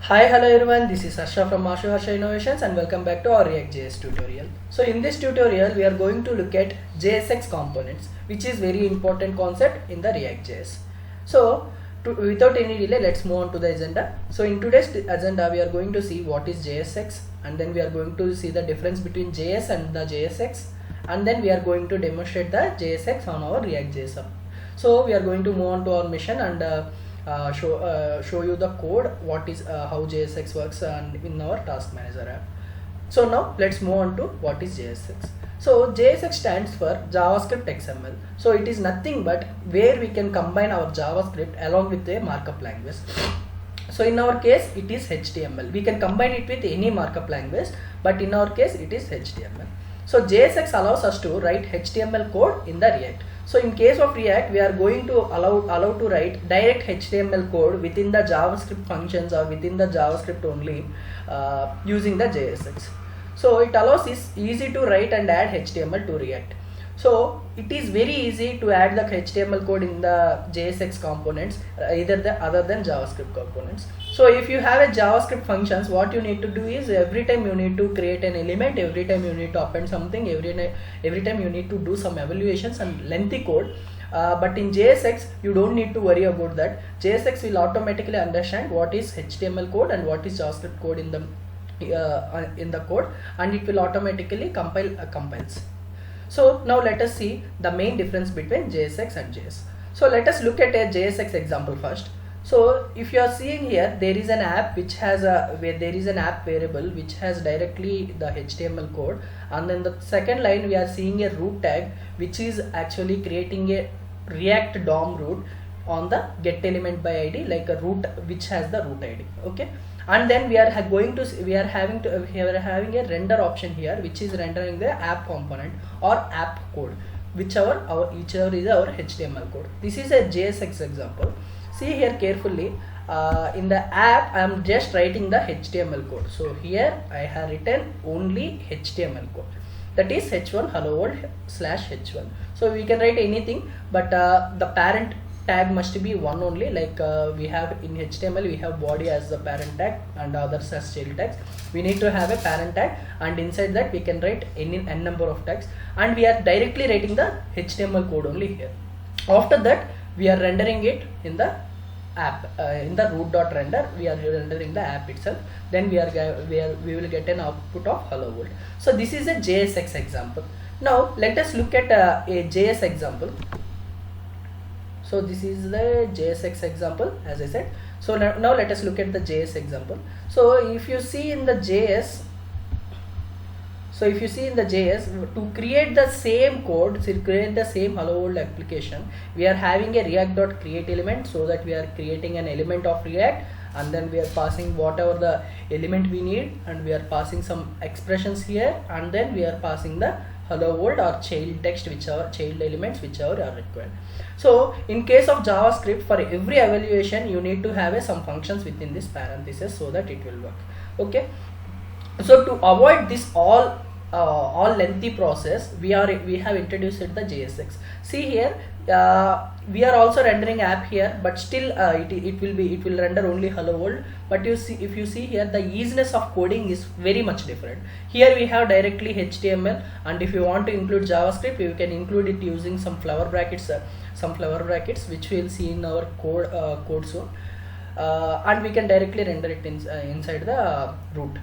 Hi, hello everyone, this is Harsha from ASHUHARSHA Innovations and welcome back to our React JS tutorial. So in this tutorial, we are going to look at JSX components, which is very important concept in the React JS. So without any delay, let's move on to the agenda. So in today's agenda, we are going to see what is JSX, and then we are going to see the difference between JS and the JSX, and then we are going to demonstrate the JSX on our React JS app. So we are going to move on to our mission and show you the code, what is how JSX works and in our task manager app. So now let's move on to what is JSX. So JSX stands for JavaScript XML. So it is nothing but where we can combine our JavaScript along with a markup language. So in our case it is HTML. We can combine it with any markup language, but in our case it is HTML. So JSX allows us to write HTML code in the React. So in case of React, we are going to allow to write direct HTML code within the JavaScript functions or within the JavaScript only using the JSX. So it allows is easy to write and add HTML to React. So it is very easy to add the HTML code in the JSX components other than JavaScript components. So if you have a JavaScript functions, what you need to do is every time you need to create an element, every time you need to append something, every time you need to do some evaluations and lengthy code. But in JSX, you don't need to worry about that. JSX will automatically understand what is HTML code and what is JavaScript code in the code, and it will automatically compiles. So now let us see the main difference between JSX and JS. So let us look at a JSX example first. So if you are seeing here, there is an app which has there is an app variable which has directly the HTML code, and then the second line we are seeing a root tag which is actually creating a React DOM root on the get element by ID, like a root which has the root ID. Okay. And then we are having a render option here, which is rendering the app component or app code, whichever is our HTML code. This is a JSX example. See here carefully. In the app, I am just writing the HTML code. So here I have written only HTML code. That is h1 hello world /h1. So we can write anything, but the parent tag must be one only, like we have in HTML we have body as the parent tag and others as child tags. We need to have a parent tag, and inside that we can write any n number of tags, and we are directly writing the HTML code only here. After that we are rendering it in the app, in the root.render we are rendering the app itself. Then we will get an output of hello world. So this is a JSX example. Now let us look at a JS example. So this is the JSX example, as I said. So now let us look at the JS example. So if you see in the JS, to create the same code, to create the same hello world application, we are having a React.create element, so that we are creating an element of React, and then we are passing whatever the element we need, and we are passing some expressions here, and then we are passing the hello world or child text, whichever child elements whichever are required. So in case of JavaScript, for every evaluation you need to have some functions within this parenthesis so that it will work. Okay. So to avoid this all lengthy process, we have introduced the JSX. See here, we are also rendering app here, but still it will render only hello world. But if you see here, the easiness of coding is very much different. Here we have directly HTML, and if you want to include JavaScript, you can include it using some flower brackets, which we will see in our code soon, and we can directly render it inside the root.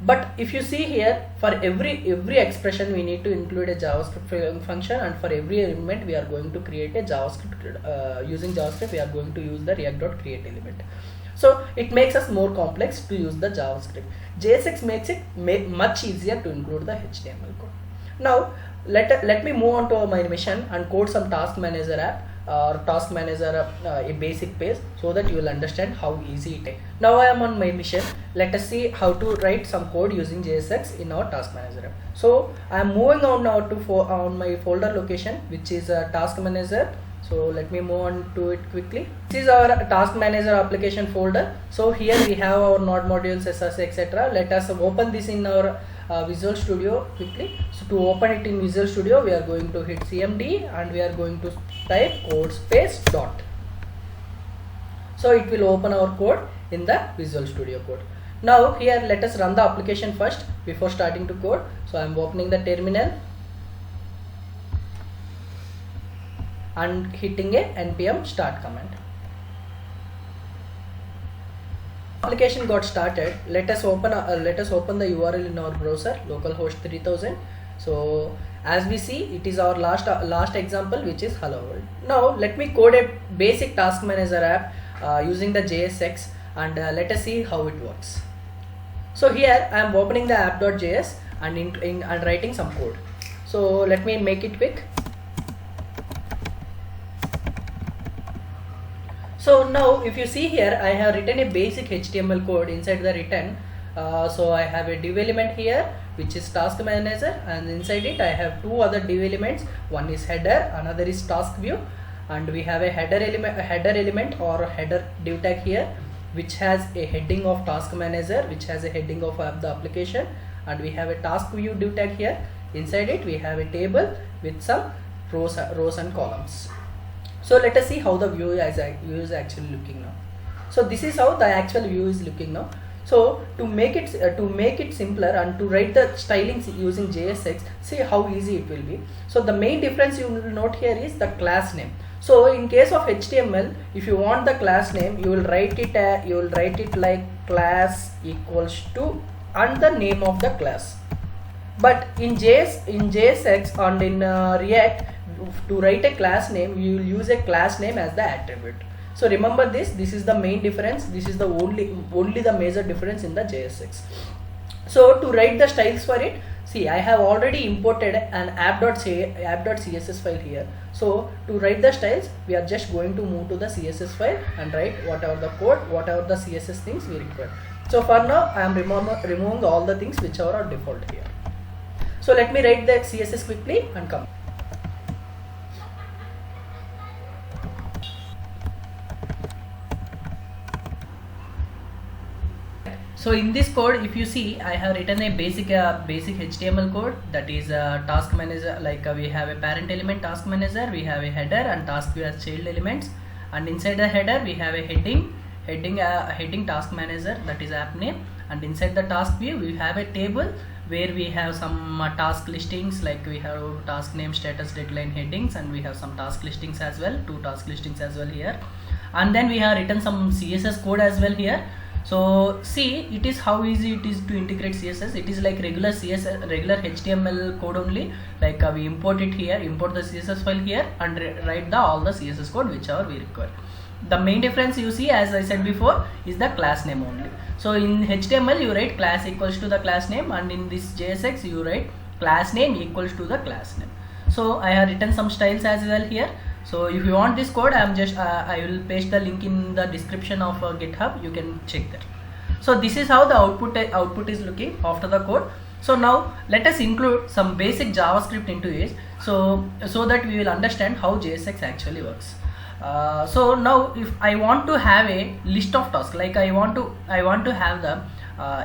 But if you see here, for every expression we need to include a JavaScript function, and for every element we are going to create a JavaScript. Using JavaScript we are going to use the React.create element. So it makes us more complex to use the JavaScript. JSX makes it much easier to include the HTML code. Now let me move on to my mission and code some task manager app or task manager a basic page, so that you will understand how easy it is. Now I am on my mission. Let us see how to write some code using JSX in our task manager app. So I am moving on now to on my folder location, which is task manager. So let me move on to it quickly. This is our task manager application folder. So here we have our node modules, SRC, etc. Let us open this in our Visual Studio quickly. So to open it in Visual Studio, we are going to hit CMD and we are going to type code space dot. So it will open our code in the Visual Studio Code. Now here let us run the application first before starting to code. So I am opening the terminal and hitting a npm start command. Application got started. Let us open the URL in our browser, localhost 3000. So as we see, it is our last example, which is hello world. Now let me code a basic task manager app using the JSX, and let us see how it works. So here I am opening the app.js and writing some code. So let me make it quick. So now if you see here, I have written a basic HTML code inside the return. So I have a div element here, which is task manager, and inside it I have two other div elements. One is header, another is task view, and we have a header element or a header div tag here, which has a heading of task manager, which has a heading of the application, and we have a task view div tag here. Inside it we have a table with some rows and columns. So let us see how the view is actually looking now. So this is how the actual view is looking now. So to make it simpler and to write the stylings using JSX, see how easy it will be. So the main difference you will note here is the class name. So in case of HTML, if you want the class name, you will write it like class equals to and the name of the class. But in JSX and in React, to write a class name, you will use a class name as the attribute. So remember this is the main difference. This is the only the major difference in the JSX. So to write the styles for it, see, I have already imported an app.css file here. So to write the styles, we are just going to move to the CSS file and write whatever the code, whatever the CSS things we require. So for now, I am removing all the things which are default here. So let me write the CSS quickly and come. So in this code, if you see, I have written a basic HTML code, that is task manager. Like we have a parent element task manager, we have a header and task view as child elements, and inside the header we have a heading task manager, that is app name, and inside the task view we have a table where we have some task listings, like we have task name, status, deadline, headings, and we have some task listings as well, two task listings as well here, and then we have written some CSS code as well here. So see, it is how easy it is to integrate CSS. It is like regular HTML code only. Like we import it here, import the CSS file here, and write all the CSS code whichever we require. The main difference you see, as I said before, is the class name only. So in HTML you write class equals to the class name, and in this JSX you write class name equals to the class name. So I have written some styles as well here. So if you want this code, I will paste the link in the description of GitHub. You can check that. So this is how the output is looking after the code. So now let us include some basic JavaScript into it, so that we will understand how JSX actually works. So now if I want to have a list of tasks, like I want to have the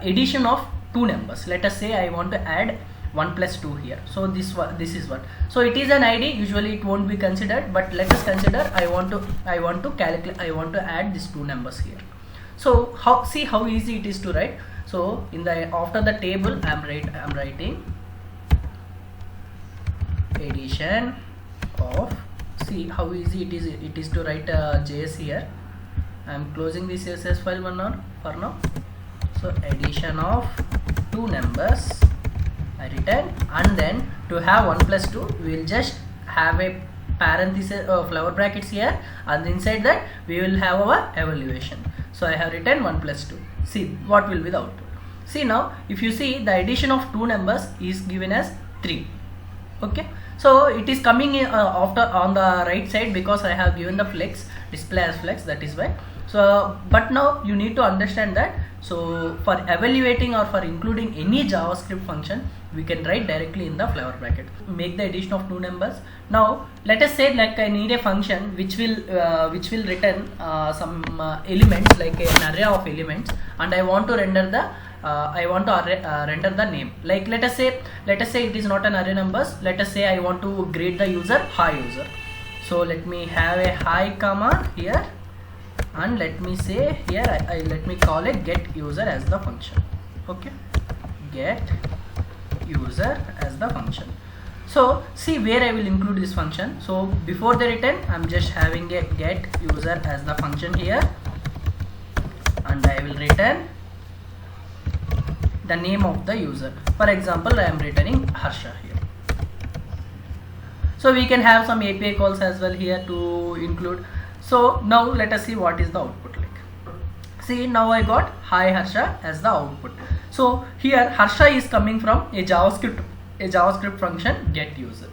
addition of two numbers. Let us say I want to add 1 plus 2 here. So this is what. So it is an ID. Usually it won't be considered, but let us consider I want to add these two numbers here. So see how easy it is to write. So in the after the table I'm writing addition of, see how easy it is to write JS here. I'm closing this CSS file for now. So addition of two numbers I written, and then to have 1 plus 2 we will just have a parenthesis flower brackets here, and inside that we will have our evaluation. So I have written 1 plus 2. See what will be the output. See now, if you see, the addition of two numbers is given as 3. Okay, so it is coming in after on the right side because I have given the flex, display as flex, that is why. So but now you need to understand that, so for evaluating or for including any JavaScript function, we can write directly in the flower bracket. Make the addition of two numbers. Now let us say like I need a function which will return some elements, like an array of elements, and I want to render the render the name. Like let us say it is not an array numbers. Let us say I want to grade the user hi user. So let me have a hi comma here, and let me say here let me call it get user as the function. Okay, get user as the function. So see where I will include this function. So before the return, I'm just having a get user as the function here, and I will return the name of the user. For example, I am returning Harsha here. So we can have some API calls as well here to include. So now let us see what is the output like. See, now I got hi Harsha as the output. So here Harsha is coming from a JavaScript function get user.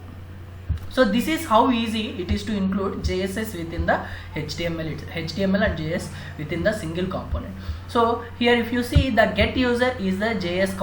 So this is how easy it is to include JSS within the HTML and JS within the single component. So here if you see, the get user is the JS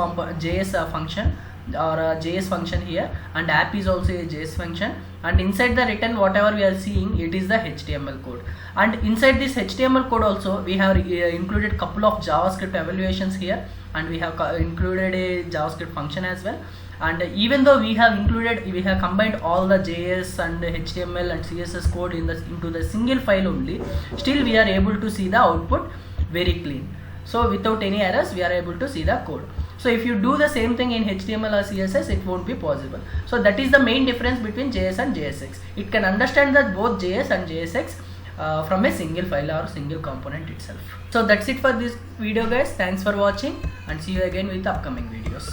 function or a JS function here, and app is also a JS function, and inside the return whatever we are seeing, it is the HTML code, and inside this HTML code also we have included couple of JavaScript evaluations here, and we have included a JavaScript function as well. And even though we have combined all the JS and HTML and CSS code into the single file only, still we are able to see the output very clean. So without any errors we are able to see the code. So if you do the same thing in HTML or CSS, it won't be possible. So that is the main difference between JS and JSX. It can understand that both JS and JSX from a single file or single component itself. So that's it for this video guys. Thanks for watching, and see you again with upcoming videos.